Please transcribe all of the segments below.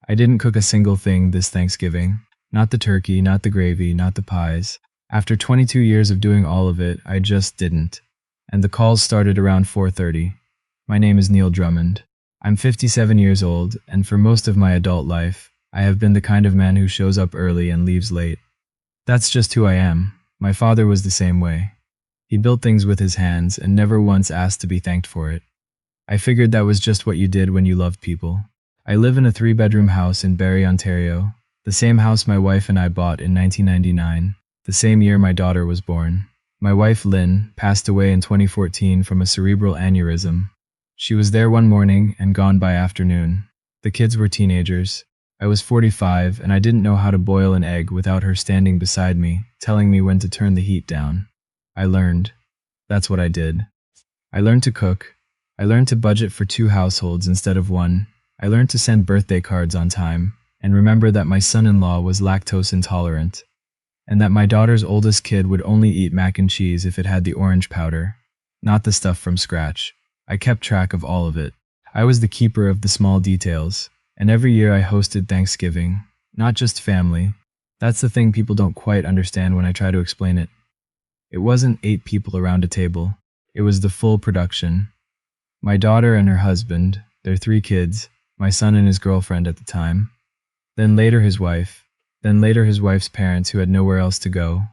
I didn't cook a single thing this Thanksgiving. Not the turkey, not the gravy, not the pies. After 22 years of doing all of it, I just didn't. And the calls started around 4:30. My name is Neil Drummond. I'm 57 years old, and for most of my adult life, I have been the kind of man who shows up early and leaves late. That's just who I am. My father was the same way. He built things with his hands and never once asked to be thanked for it. I figured that was just what you did when you loved people. I live in a 3-bedroom house in Barrie, Ontario, the same house my wife and I bought in 1999, the same year my daughter was born. My wife, Lynn, passed away in 2014 from a cerebral aneurysm. She was there one morning and gone by afternoon. The kids were teenagers. I was 45 and I didn't know how to boil an egg without her standing beside me, telling me when to turn the heat down. I learned. That's what I did. I learned to cook. I learned to budget for 2 households instead of 1. I learned to send birthday cards on time, and remember that my son-in-law was lactose intolerant, and that my daughter's oldest kid would only eat mac and cheese if it had the orange powder, not the stuff from scratch. I kept track of all of it. I was the keeper of the small details, and every year I hosted Thanksgiving, not just family. That's the thing people don't quite understand when I try to explain it. It wasn't 8 people around a table. It was the full production. My daughter and her husband, their 3 kids, my son and his girlfriend at the time, then later his wife, then later his wife's parents who had nowhere else to go,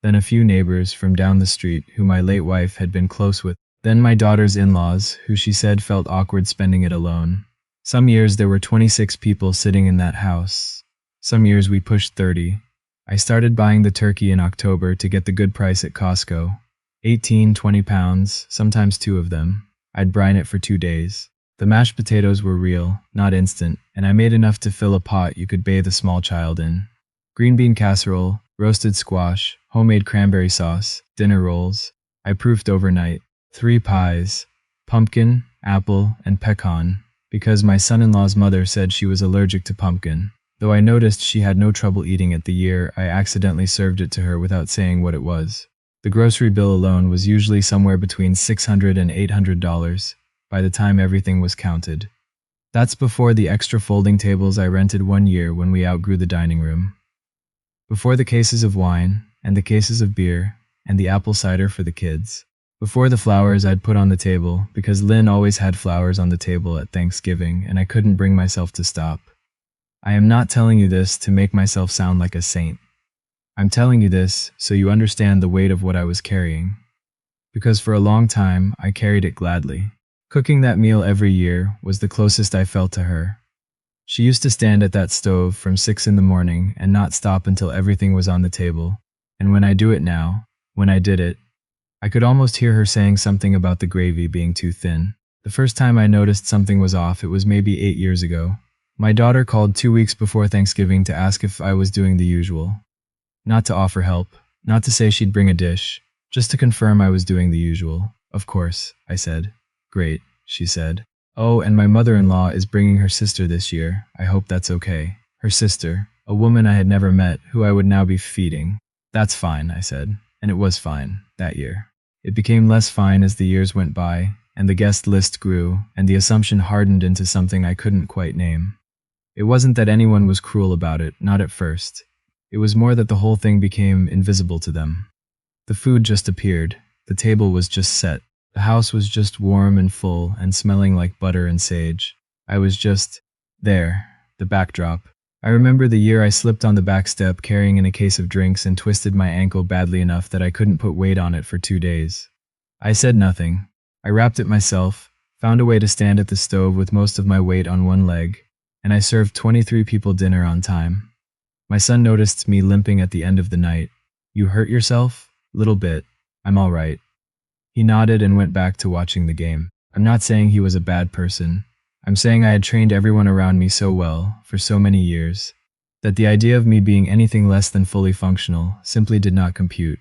then a few neighbors from down the street who my late wife had been close with, then my daughter's in-laws who she said felt awkward spending it alone. Some years there were 26 people sitting in that house. Some years we pushed 30. I started buying the turkey in October to get the good price at Costco. 18, 20 pounds, sometimes 2 of them. I'd brine it for 2 days. The mashed potatoes were real, not instant, and I made enough to fill a pot you could bathe a small child in. Green bean casserole, roasted squash, homemade cranberry sauce, dinner rolls. I proofed overnight. 3 pies, pumpkin, apple, and pecan, because my son-in-law's mother said she was allergic to pumpkin. Though I noticed she had no trouble eating it the year I accidentally served it to her without saying what it was. The grocery bill alone was usually somewhere between $600 and $800 by the time everything was counted. That's before the extra folding tables I rented one year when we outgrew the dining room. Before the cases of wine, and the cases of beer, and the apple cider for the kids. Before the flowers I'd put on the table, because Lynn always had flowers on the table at Thanksgiving and I couldn't bring myself to stop. I am not telling you this to make myself sound like a saint. I'm telling you this so you understand the weight of what I was carrying. Because for a long time, I carried it gladly. Cooking that meal every year was the closest I felt to her. She used to stand at that stove from 6 in the morning and not stop until everything was on the table. And when I do it now, when I did it, I could almost hear her saying something about the gravy being too thin. The first time I noticed something was off, it was maybe 8 years ago. My daughter called 2 weeks before Thanksgiving to ask if I was doing the usual. Not to offer help, not to say she'd bring a dish, just to confirm I was doing the usual. Of course, I said. Great, she said. Oh, and my mother-in-law is bringing her sister this year. I hope that's okay. Her sister, a woman I had never met, who I would now be feeding. That's fine, I said. And it was fine, that year. It became less fine as the years went by, and the guest list grew, and the assumption hardened into something I couldn't quite name. It wasn't that anyone was cruel about it, not at first. It was more that the whole thing became invisible to them. The food just appeared. The table was just set. The house was just warm and full and smelling like butter and sage. I was just there, the backdrop. I remember the year I slipped on the back step carrying in a case of drinks and twisted my ankle badly enough that I couldn't put weight on it for 2 days. I said nothing. I wrapped it myself, found a way to stand at the stove with most of my weight on one leg, and I served 23 people dinner on time. My son noticed me limping at the end of the night. You hurt yourself? Little bit. I'm all right. He nodded and went back to watching the game. I'm not saying he was a bad person. I'm saying I had trained everyone around me so well, for so many years, that the idea of me being anything less than fully functional simply did not compute.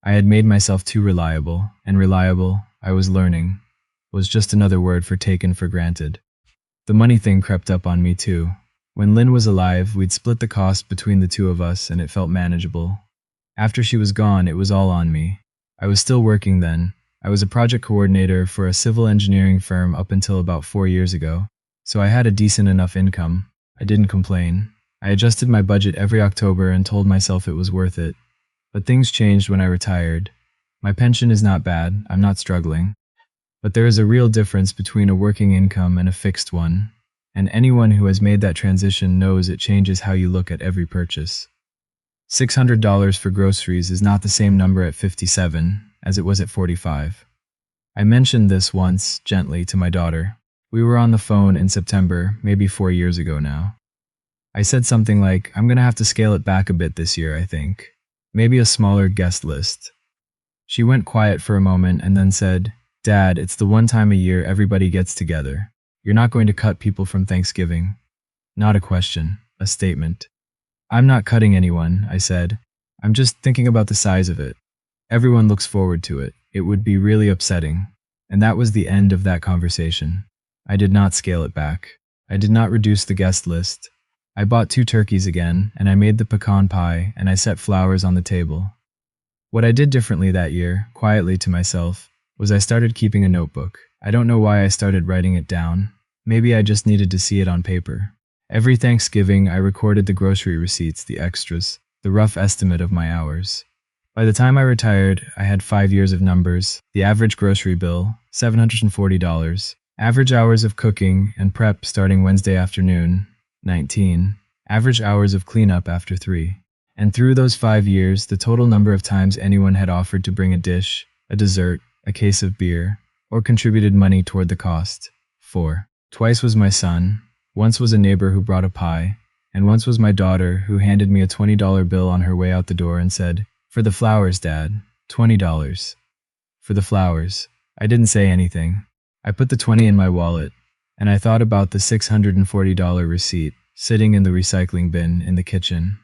I had made myself too reliable, and reliable, I was learning, was just another word for taken for granted. The money thing crept up on me too. When Lynn was alive, we'd split the cost between the 2 of us and it felt manageable. After she was gone, it was all on me. I was still working then. I was a project coordinator for a civil engineering firm up until about 4 years ago, so I had a decent enough income. I didn't complain. I adjusted my budget every October and told myself it was worth it. But things changed when I retired. My pension is not bad, I'm not struggling. But there is a real difference between a working income and a fixed one. And anyone who has made that transition knows it changes how you look at every purchase. $600 for groceries is not the same number at 57 as it was at 45. I mentioned this once, gently, to my daughter. We were on the phone in September, maybe 4 years ago now. I said something like, I'm gonna have to scale it back a bit this year, I think. Maybe a smaller guest list. She went quiet for a moment and then said, Dad, it's the one time a year everybody gets together. You're not going to cut people from Thanksgiving. Not a question, a statement. I'm not cutting anyone, I said. I'm just thinking about the size of it. Everyone looks forward to it. It would be really upsetting. And that was the end of that conversation. I did not scale it back. I did not reduce the guest list. I bought 2 turkeys again, and I made the pecan pie, and I set flowers on the table. What I did differently that year, quietly to myself, was I started keeping a notebook. I don't know why I started writing it down. Maybe I just needed to see it on paper. Every Thanksgiving, I recorded the grocery receipts, the extras, the rough estimate of my hours. By the time I retired, I had 5 years of numbers. The average grocery bill, $740. Average hours of cooking and prep starting Wednesday afternoon, 19. Average hours of cleanup after 3. And through those 5 years, the total number of times anyone had offered to bring a dish, a dessert, a case of beer, or contributed money toward the cost, 4. Twice was my son, once was a neighbor who brought a pie, and once was my daughter who handed me a $20 bill on her way out the door and said, For the flowers, Dad, $20. For the flowers. I didn't say anything. I put the 20 in my wallet, and I thought about the $640 receipt sitting in the recycling bin in the kitchen.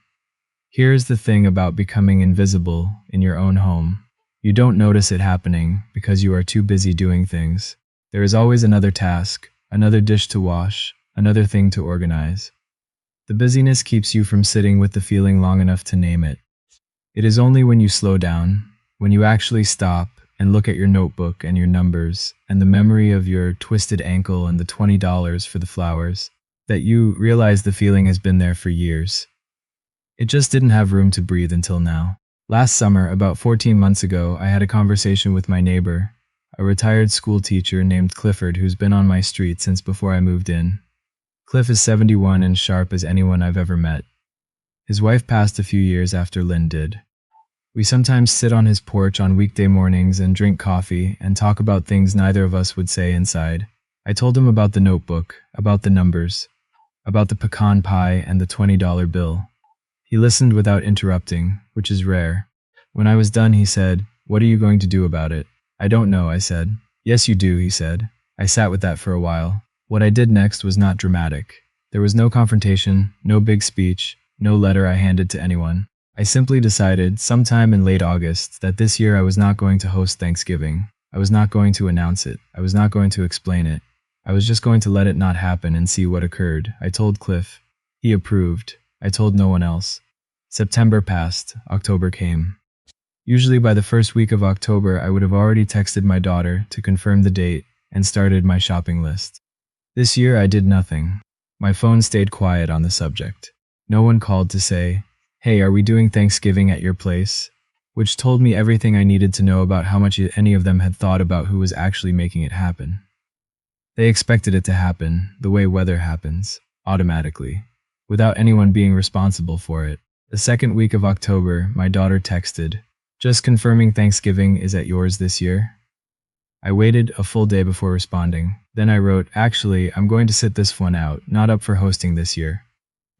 Here's the thing about becoming invisible in your own home. You don't notice it happening because you are too busy doing things. There is always another task, another dish to wash, another thing to organize. The busyness keeps you from sitting with the feeling long enough to name it. It is only when you slow down, when you actually stop and look at your notebook and your numbers and the memory of your twisted ankle and the $20 for the flowers, that you realize the feeling has been there for years. It just didn't have room to breathe until now. Last summer, about 14 months ago, I had a conversation with my neighbor, a retired school teacher named Clifford who's been on my street since before I moved in. Cliff is 71 and sharp as anyone I've ever met. His wife passed a few years after Lynn did. We sometimes sit on his porch on weekday mornings and drink coffee and talk about things neither of us would say inside. I told him about the notebook, about the numbers, about the pecan pie and the $20 bill. He listened without interrupting, which is rare. When I was done, he said, "What are you going to do about it?" "I don't know," I said. "Yes, you do," he said. I sat with that for a while. What I did next was not dramatic. There was no confrontation, no big speech, no letter I handed to anyone. I simply decided, sometime in late August, that this year I was not going to host Thanksgiving. I was not going to announce it. I was not going to explain it. I was just going to let it not happen and see what occurred. I told Cliff. He approved. I told no one else. September passed. October came. Usually by the first week of October, I would have already texted my daughter to confirm the date and started my shopping list. This year I did nothing. My phone stayed quiet on the subject. No one called to say, "Hey, are we doing Thanksgiving at your place?" Which told me everything I needed to know about how much any of them had thought about who was actually making it happen. They expected it to happen, the way weather happens, automatically, without anyone being responsible for it. The second week of October, my daughter texted, "Just confirming Thanksgiving is at yours this year?" I waited a full day before responding. Then I wrote, "Actually, I'm going to sit this one out, not up for hosting this year."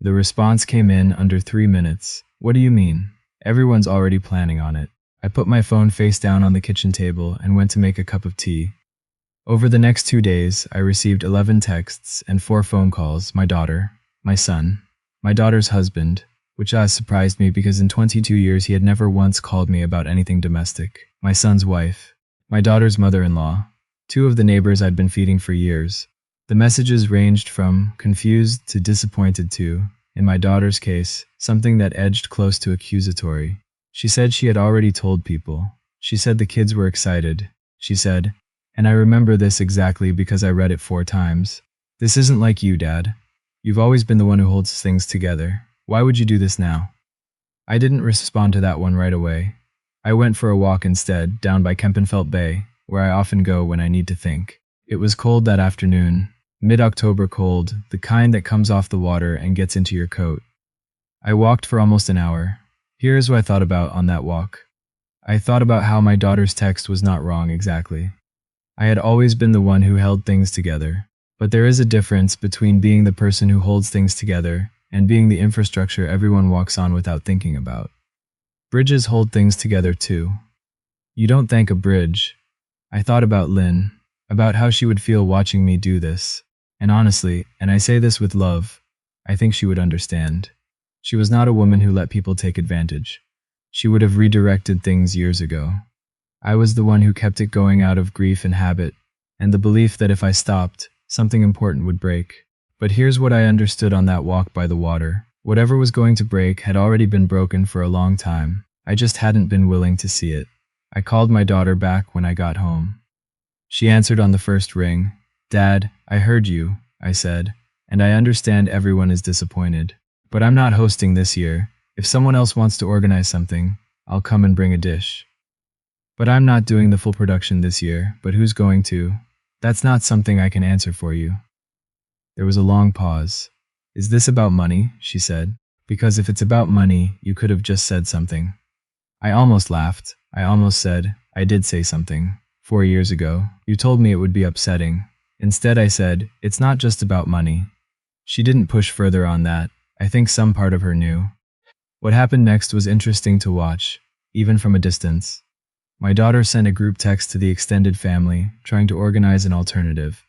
The response came in under 3 minutes. "What do you mean? Everyone's already planning on it." I put my phone face down on the kitchen table and went to make a cup of tea. Over the next 2 days, I received 11 texts and 4 phone calls, my daughter, my son, my daughter's husband, which surprised me because in 22 years he had never once called me about anything domestic, my son's wife, my daughter's mother-in-law, 2 of the neighbors I'd been feeding for years. The messages ranged from confused to disappointed to, in my daughter's case, something that edged close to accusatory. She said she had already told people. She said the kids were excited. She said, and I remember this exactly because I read it 4 times, "This isn't like you, Dad. You've always been the one who holds things together. Why would you do this now? I didn't respond to that one right away. I went for a walk instead, down by Kempenfelt Bay, where I often go when I need to think. It was cold that afternoon, mid-October cold, the kind that comes off the water and gets into your coat. I walked for almost an hour. Here's what I thought about on that walk. I thought about how my daughter's text was not wrong exactly. I had always been the one who held things together. But there is a difference between being the person who holds things together and being the infrastructure everyone walks on without thinking about. Bridges hold things together too. You don't thank a bridge. I thought about Lynn, about how she would feel watching me do this. And honestly, and I say this with love, I think she would understand. She was not a woman who let people take advantage. She would have redirected things years ago. I was the one who kept it going out of grief and habit, and the belief that if I stopped, something important would break. But here's what I understood on that walk by the water. Whatever was going to break had already been broken for a long time. I just hadn't been willing to see it. I called my daughter back when I got home. She answered on the first ring. "Dad, I heard you," I said, "and I understand everyone is disappointed. But I'm not hosting this year. If someone else wants to organize something, I'll come and bring a dish. But I'm not doing the full production this year, but who's going to? That's not something I can answer for you." There was a long pause. "Is this about money?" she said. "Because if it's about money, you could have just said something." I almost laughed. I almost said, "I did say something. 4 years ago. You told me it would be upsetting." Instead I said, "It's not just about money." She didn't push further on that. I think some part of her knew. What happened next was interesting to watch, even from a distance. My daughter sent a group text to the extended family, trying to organize an alternative.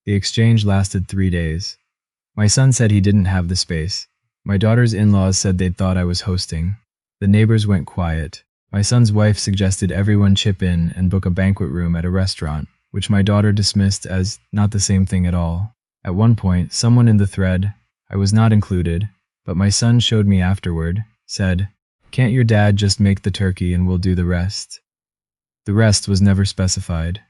The exchange lasted 3 days. My son said he didn't have the space. My daughter's in-laws said they'd thought I was hosting. The neighbors went quiet. My son's wife suggested everyone chip in and book a banquet room at a restaurant, which my daughter dismissed as not the same thing at all. At one point, someone in the thread, I was not included, but my son showed me afterward, said, "Can't your dad just make the turkey and we'll do the rest?" The rest was never specified.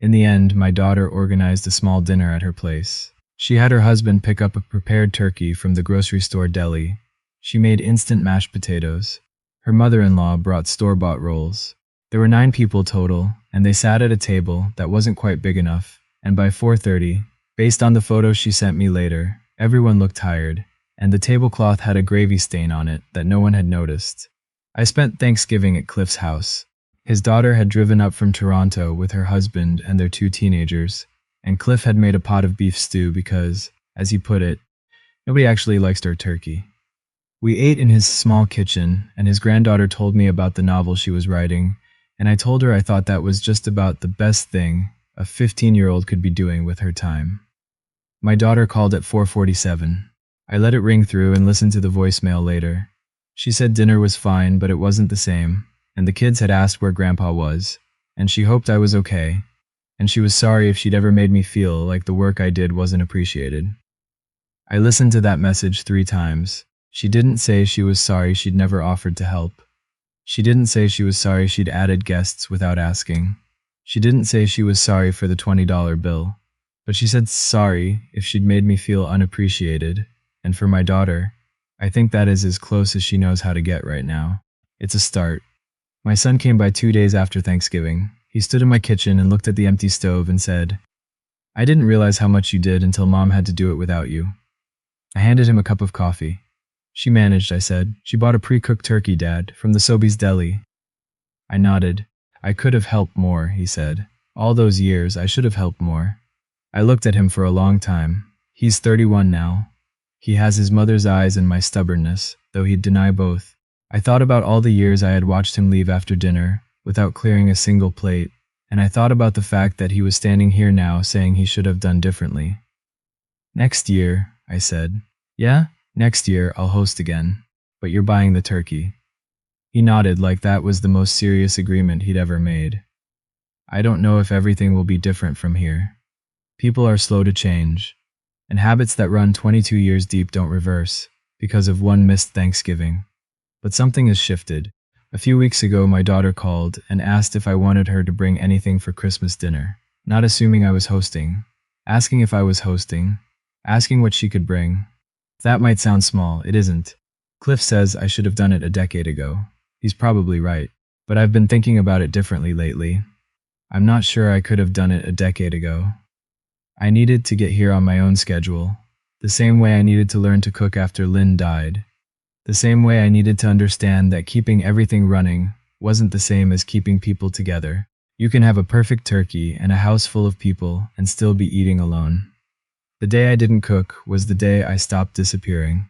In the end, my daughter organized a small dinner at her place. She had her husband pick up a prepared turkey from the grocery store deli. She made instant mashed potatoes. Her mother-in-law brought store-bought rolls. There were 9 people total, and they sat at a table that wasn't quite big enough, and by 4:30, based on the photos she sent me later, everyone looked tired, and the tablecloth had a gravy stain on it that no one had noticed. I spent Thanksgiving at Cliff's house. His daughter had driven up from Toronto with her husband and their 2 teenagers, and Cliff had made a pot of beef stew because, as he put it, nobody actually likes our turkey. We ate in his small kitchen, and his granddaughter told me about the novel she was writing, and I told her I thought that was just about the best thing a 15-year-old could be doing with her time. My daughter called at 4:47. I let it ring through and listened to the voicemail later. She said dinner was fine, but it wasn't the same, and the kids had asked where Grandpa was, and she hoped I was okay, and she was sorry if she'd ever made me feel like the work I did wasn't appreciated. I listened to that message 3 times. She didn't say she was sorry she'd never offered to help. She didn't say she was sorry she'd added guests without asking. She didn't say she was sorry for the $20 bill. But she said sorry if she'd made me feel unappreciated, and for my daughter, I think that is as close as she knows how to get right now. It's a start. My son came by 2 days after Thanksgiving. He stood in my kitchen and looked at the empty stove and said, "I didn't realize how much you did until Mom had to do it without you." I handed him a cup of coffee. "She managed," I said. "She bought a pre-cooked turkey, Dad, from the Sobeys deli." I nodded. "I could have helped more," he said. "All those years, I should have helped more." I looked at him for a long time. He's 31 now. He has his mother's eyes and my stubbornness, though he'd deny both. I thought about all the years I had watched him leave after dinner, without clearing a single plate, and I thought about the fact that he was standing here now saying he should have done differently. "Next year," I said. "Yeah? Next year, I'll host again. But you're buying the turkey." He nodded like that was the most serious agreement he'd ever made. I don't know if everything will be different from here. People are slow to change, and habits that run 22 years deep don't reverse because of one missed Thanksgiving. But something has shifted. A few weeks ago, my daughter called and asked if I wanted her to bring anything for Christmas dinner, not assuming I was hosting, asking if I was hosting, asking what she could bring. That might sound small, it isn't. Cliff says I should have done it a decade ago. He's probably right, but I've been thinking about it differently lately. I'm not sure I could have done it a decade ago. I needed to get here on my own schedule, the same way I needed to learn to cook after Lynn died, the same way I needed to understand that keeping everything running wasn't the same as keeping people together. You can have a perfect turkey and a house full of people and still be eating alone. The day I didn't cook was the day I stopped disappearing.